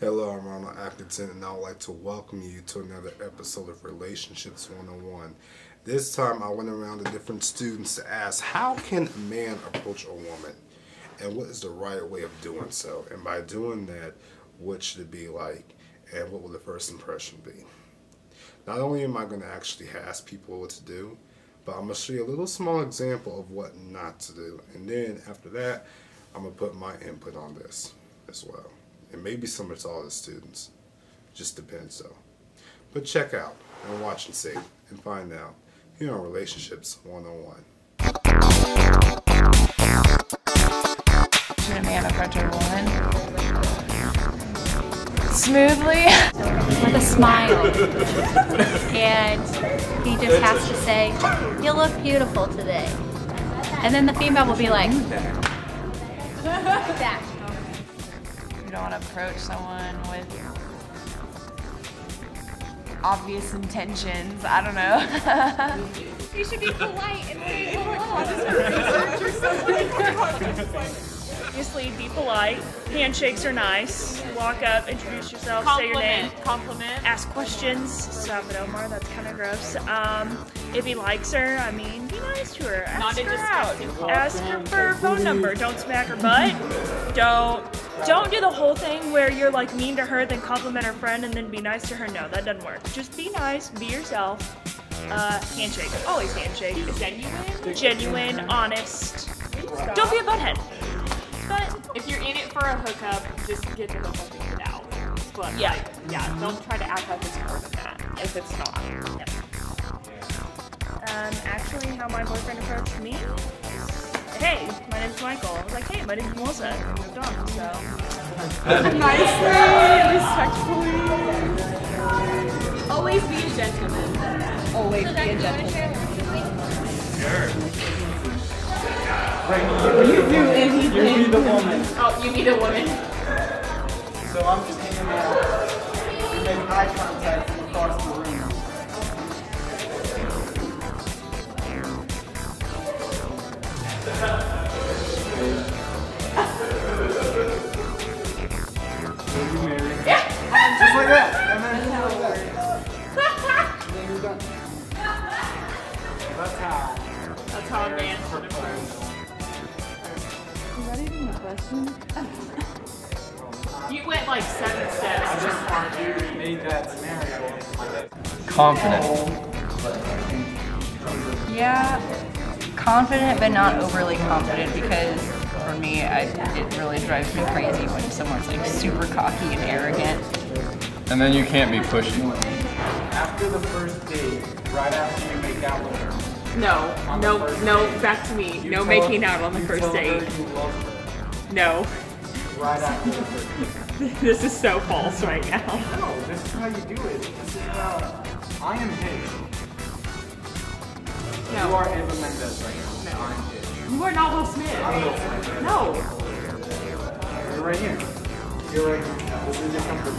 Hello, I'm Ronald Atkinson, and I would like to welcome you to another episode of Relationships 101. This time I went around to different students to ask, how can a man approach a woman? And what is the right way of doing so? And by doing that, what should it be like? And what will the first impression be? Not only am I going to actually ask people what to do, but I'm going to show you a little small example of what not to do. And then after that, I'm going to put my input on this as well. It may be similar to all the students. Just depends though. But check out and watch and see and find out here on Relationships 101. Should a man approach a woman? Smoothly. With a smile. And he just has to say, "You look beautiful today." And then the female will be like, that. You don't want to approach someone with obvious intentions. I don't know. You should be polite and say hello. Obviously, be polite. Handshakes are nice. Walk up, introduce yourself, say your name. Compliment. Ask questions. Stop it, Omar. That's kind of gross. If he likes her, I mean, be nice to her. Ask her out. Ask her for her phone number. Don't smack her butt. Don't do the whole thing where you're like mean to her, then compliment her friend, and then be nice to her. No, that doesn't work. Just be nice. Be yourself. Handshake. Always handshake. Genuine. Honest. Don't be a butthead. But if you're in it for a hookup, just get the hookup and get out. But yeah, don't try to act like it's more than that if it's not. Yeah. Actually, how my boyfriend approached me? Hey, my name's Michael. I was like, hey, my name's Melissa. And we moved on, so. Nicely, respectfully. Always be a gentleman. Always be a gentleman. Sure. You do anything. You be the woman. Oh, you be the woman. So I'm just hanging out. We make eye contact from across the room. Are you married? Yeah. Just like that. And then just like that. And then you're done. That's how a man should approach. Is that even a question? You went like 7 steps. just made that scenario. Confident. Yeah, confident but not overly confident, because for me, it really drives me crazy when someone's like super cocky and arrogant. And then you can't be pushy. After the first date, right after you make out with her. No, back to me. No making out on the first date. No. Right after the first date. This is so false right now. No, this is how you do it. This is how I am Hitch. No. You are Eva Mendes right now. No. I'm Hitch. You are not Will Smith. I'm Will Smith. No. You're right here. You're right here. This is your comfort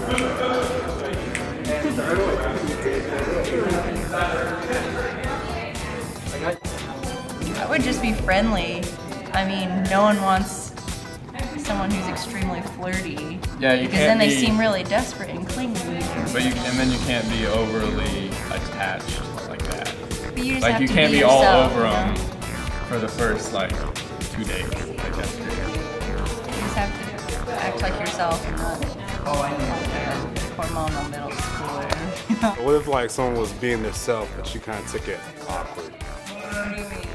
I would just be friendly. I mean, no one wants someone who's extremely flirty. Yeah, you because can't then they be, seem really desperate and clingy. But and then you can't be overly attached like that. But you just Like have you to can't be yourself, all over you know? them for the first like 2 days. Like that's great. You just have to act like yourself and not hormonal middle schooler. What if like someone was being themselves, but you kind of took it awkward? What do you mean?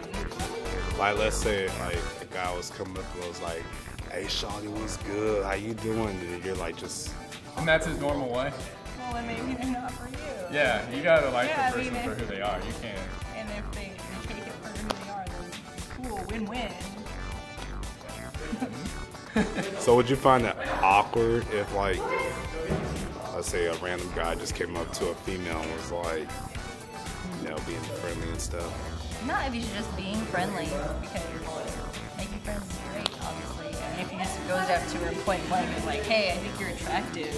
Like let's say like a guy was coming up and was like, "Hey, shawty, what's good? How you doing?" And you're like just. And that's his normal way. Well, then maybe they're not for you. Yeah, you gotta like Yeah, the person I mean, for who they are. You can't. And if they take it for who they are, then cool, win-win. So would you find that awkward if like, let's say a random guy just came up to a female and was like, you know, being friendly and stuff? Not if you're just being friendly, because making friends is great, obviously. I mean, if he just goes up to her point blank and is like, hey, I think you're attractive,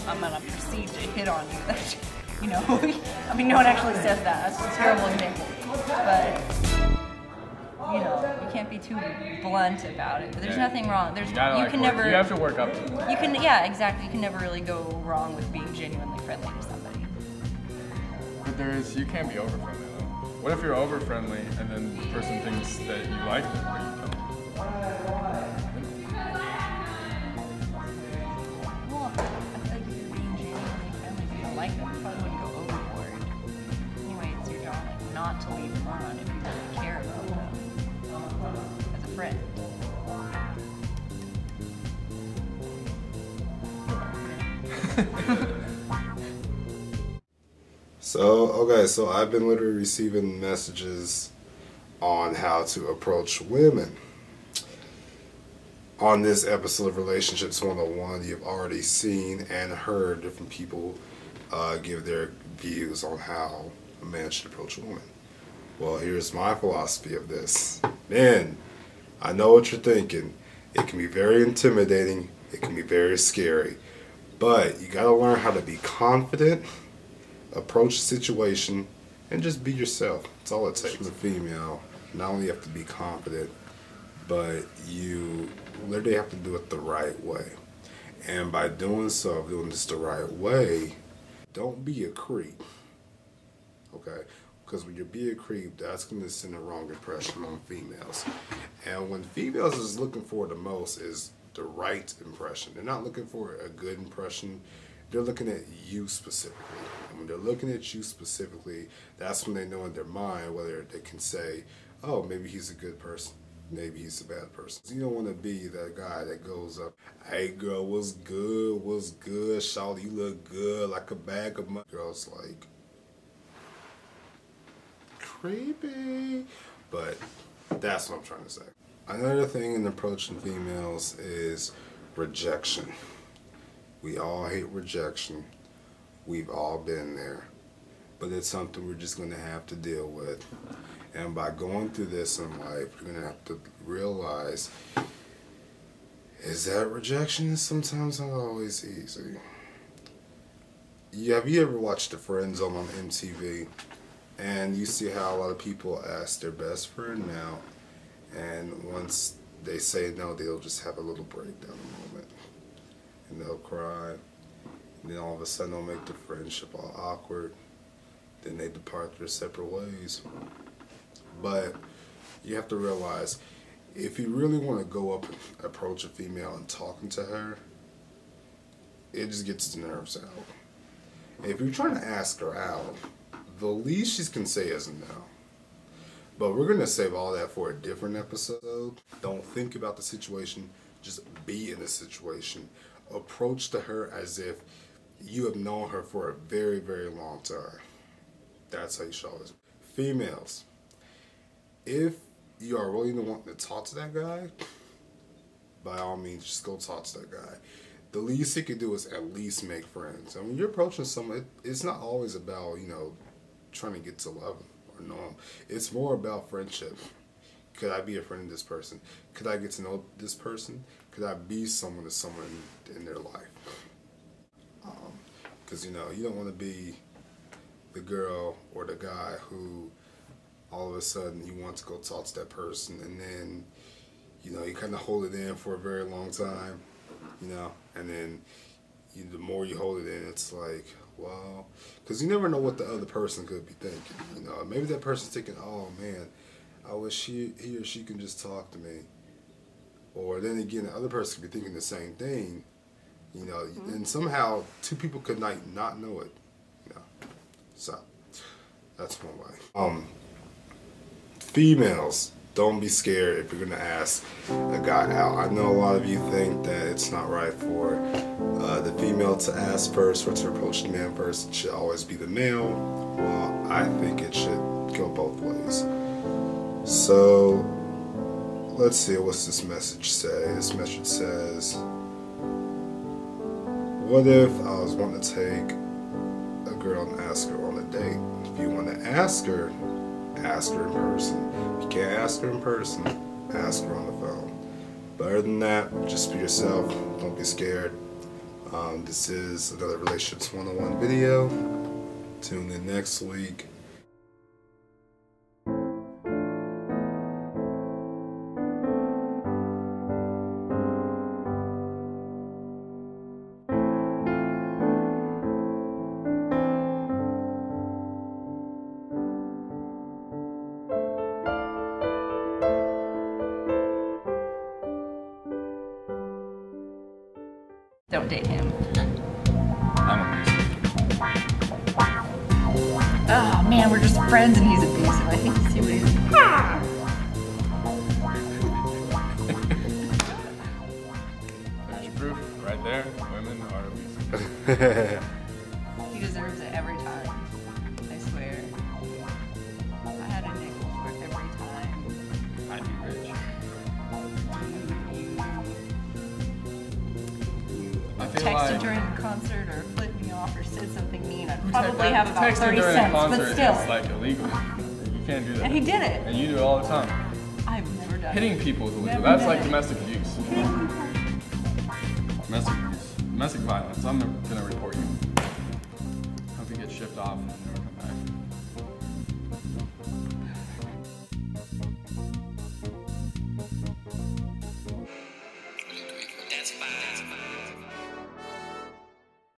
I'm gonna proceed to hit on you. That, you know, I mean, no one actually says that. That's a terrible example. But you know, you can't be too blunt about it. But there's nothing wrong. There's You gotta, can never. You have to work up to it. You can, yeah, exactly. You can never really go wrong with being genuinely friendly to somebody. But you can't be over friendly though. What if you're over friendly and then the person thinks that you like them, but you don't? Well, I feel like if you're being genuinely friendly, if you don't like them, you probably wouldn't go overboard. Anyway, it's your job not to leave them on if you really care about them as a friend. So I've been literally receiving messages on how to approach women. On this episode of Relationships 101, you've already seen and heard different people give their views on how a man should approach a woman. Well, here's my philosophy of this. Men, I know what you're thinking. It can be very intimidating. It can be very scary. But you gotta learn how to be confident, approach the situation, and just be yourself. That's all it takes. For the female, not only you have to be confident, but you literally have to do it the right way. And by doing so, doing this the right way, don't be a creep. Okay? Because when you be a creep, that's going to send a wrong impression on females. And when females is looking for the most is the right impression. They're not looking for a good impression. They're looking at you specifically. And when they're looking at you specifically, that's when they know in their mind whether they can say, oh, maybe he's a good person. Maybe he's a bad person. You don't want to be that guy that goes up, hey girl, what's good? What's good? Shawty, you look good like a bag of money. Girl's like, creepy. But that's what I'm trying to say. Another thing in approaching females is rejection. We all hate rejection. We've all been there. But it's something we're just going to have to deal with. And by going through this in life, you're going to have to realize is that rejection is sometimes not always easy. Have you ever watched The Friend Zone on MTV? And you see how a lot of people ask their best friend now, and once they say no, they'll just have a little breakdown moment. And they'll cry. And then all of a sudden they'll make the friendship all awkward. Then they depart their separate ways. But you have to realize, if you really want to go up and approach a female and talking to her, it just gets the nerves out. If you're trying to ask her out, the least she can say is no. But we're going to save all that for a different episode. Don't think about the situation, just be in the situation. Approach to her as if you have known her for a very, very long time. That's how you show it. Females, if you are really wanting to talk to that guy, by all means, just go talk to that guy. The least he can do is at least make friends. And when you're approaching someone, it's not always about, trying to get to love them or know them. It's more about friendship. Could I be a friend of this person? Could I get to know this person? Could I be someone to someone in their life? Because, you don't want to be the girl or the guy who all of a sudden you want to go talk to that person, and then, you kind of hold it in for a very long time, and then the more you hold it in, it's like, wow, because you never know what the other person could be thinking. Maybe that person's thinking, oh man, I wish he or she can just talk to me. Or then again, the other person could be thinking the same thing, and somehow two people could not know it. So that's one way. Females, don't be scared if you're gonna ask a guy out. I know a lot of you think that it's not right for the female to ask first or to approach the man first. It should always be the male. Well, I think it should go both ways. So let's see, what's this message say? This message says, what if I was wanting to take a girl and ask her on a date? If you want to ask her in person. If you can't ask her in person, ask her on the phone. But other than that, just be yourself. Don't be scared. This is another Relationships 101 video. Tune in next week. Don't date him. I'm abusive. Oh man, we're just friends and he's abusive. I think you see what he's. There's your proof right there. Women are abusive. He deserves it every time. I swear. I had a nickel for every time. I'd be rich. I feel Texted like during a concert or flipped me off or said something mean. I'd Te- probably have about texting 30 during a cents, concert but still. is like illegal. You can't do that. And he did it. And you do it all the time. I've never done Hitting it. people is illegal. Never That's done like it. domestic abuse. Domestic abuse. Domestic violence. I'm gonna report you. Hope you get shipped off and never come back. That's fine.